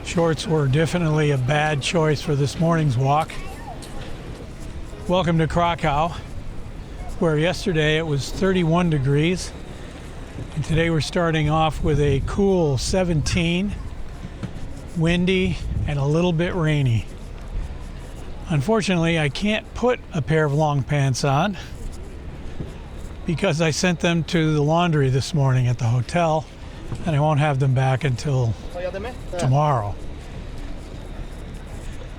Shorts were definitely a bad choice for this morning's walk. Welcome to Krakow, where yesterday it was 31 degrees. And today we're starting off with a cool 17, windy, and a little bit rainy. Unfortunately, I can't put a pair of long pants on because I sent them to the laundry this morning at the hotel, and I won't have them back until tomorrow.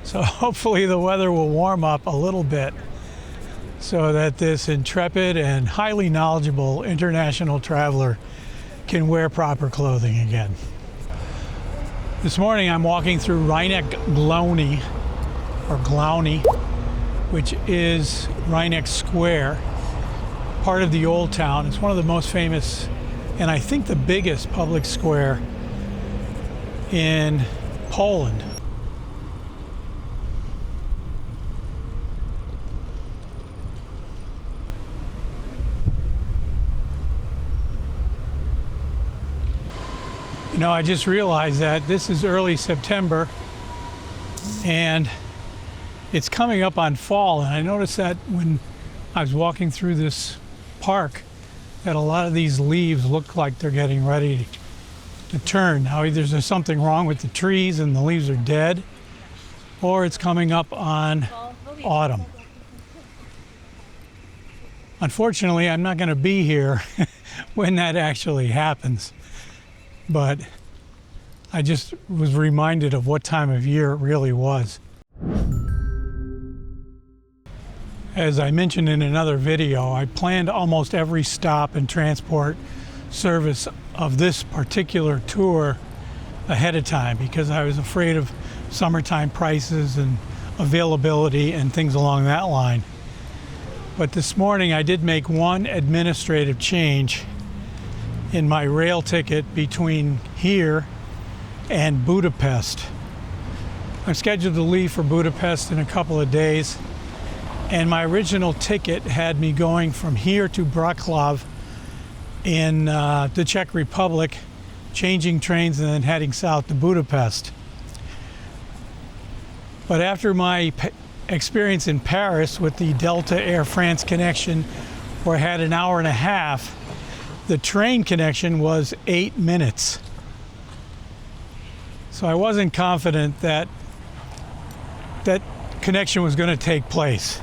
So hopefully the weather will warm up a little bit so that this intrepid and highly knowledgeable international traveler can wear proper clothing again. This morning I'm walking through Rynek Square, which is Rynek Square, part of the old town. It's one of the most famous and I think the biggest public square in Poland. You know, I just realized that this is early September and it's coming up on fall, and I noticed that when I was walking through this park that a lot of these leaves look like they're getting ready to turn. Now either there's something wrong with the trees and the leaves are dead, or it's coming up on autumn. Unfortunately, I'm not going to be here when that actually happens, but I just was reminded of what time of year it really was. As I mentioned in another video, I planned almost every stop and transport service of this particular tour ahead of time because I was afraid of summertime prices and availability and things along that line. But this morning I did make one administrative change in my rail ticket between here and Budapest. I'm scheduled to leave for Budapest in a couple of days, and my original ticket had me going from here to Krakow in the Czech Republic, changing trains and then heading south to Budapest. But after my experience in Paris with the Delta Air France connection, where I had an hour and a half, the train connection was 8 minutes. So I wasn't confident that that connection was going to take place.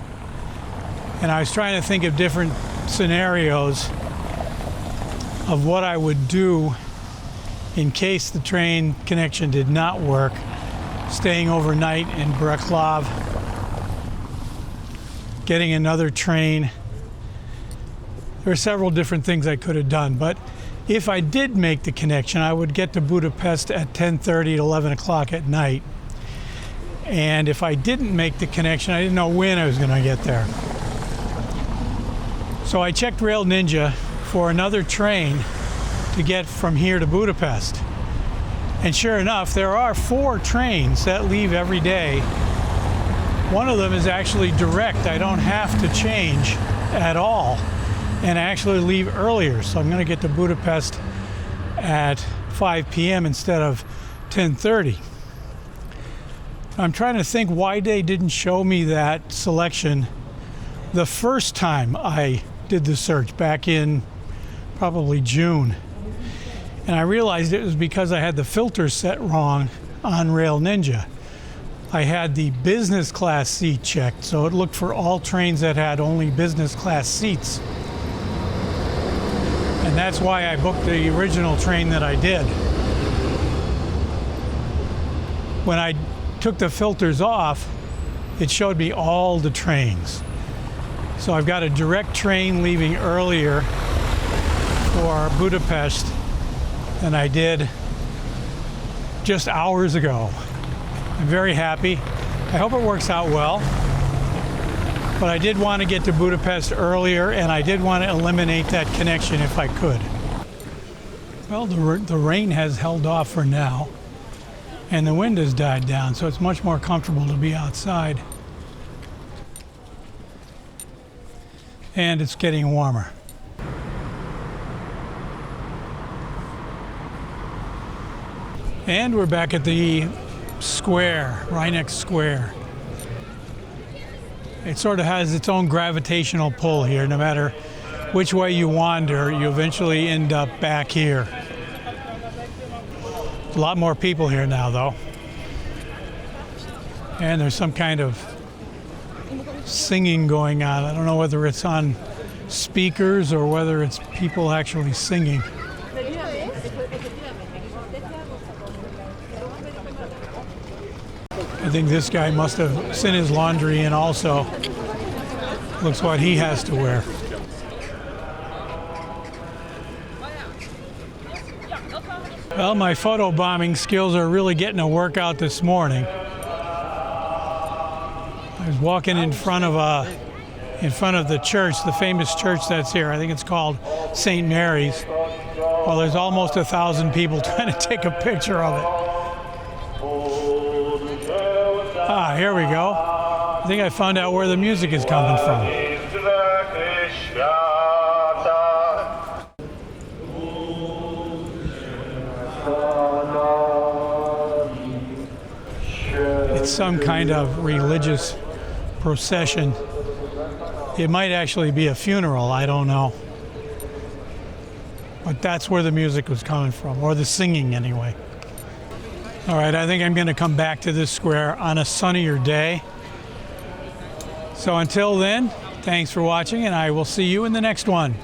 And I was trying to think of different scenarios of what I would do in case the train connection did not work, staying overnight in Krakow, getting another train. There are several different things I could have done, but if I did make the connection, I would get to Budapest at 10:30 to 11 o'clock at night. And if I didn't make the connection, I didn't know when I was going to get there. So I checked Rail Ninja for another train to get from here to Budapest. And sure enough, there are 4 trains that leave every day. One of them is actually direct. I don't have to change at all. And I actually leave earlier. So I'm going to get to Budapest at 5 p.m. instead of 10:30. I'm trying to think why they didn't show me that selection the first time I did the search back in probably June. And I realized it was because I had the filters set wrong on Rail Ninja. I had the business class seat checked, so it looked for all trains that had only business class seats. And that's why I booked the original train that I did. When I took the filters off, it showed me all the trains. So I've got a direct train leaving earlier for Budapest than I did just hours ago. I'm very happy. I hope it works out well. But I did want to get to Budapest earlier, and I did want to eliminate that connection if I could. Well, the rain has held off for now, and the wind has died down, so it's much more comfortable to be outside. And it's getting warmer. And we're back at the square, Rynek Square. It sort of has its own gravitational pull here. No matter which way you wander, you eventually end up back here. A lot more people here now, though. And there's some kind of singing going on. I don't know whether it's on speakers or whether it's people actually singing. I think this guy must have sent his laundry in also. Looks what he has to wear. Well, my photo bombing skills are really getting a workout this morning. I was walking in front of the church, the famous church that's here. I think it's called St. Mary's. Well, there's almost 1,000 people trying to take a picture of it. Ah, here we go. I think I found out where the music is coming from. It's some kind of religious procession. It might actually be a funeral, I don't know. But that's where the music was coming from, or the singing anyway. All right, I think I'm going to come back to this square on a sunnier day. So until then, thanks for watching, and I will see you in the next one.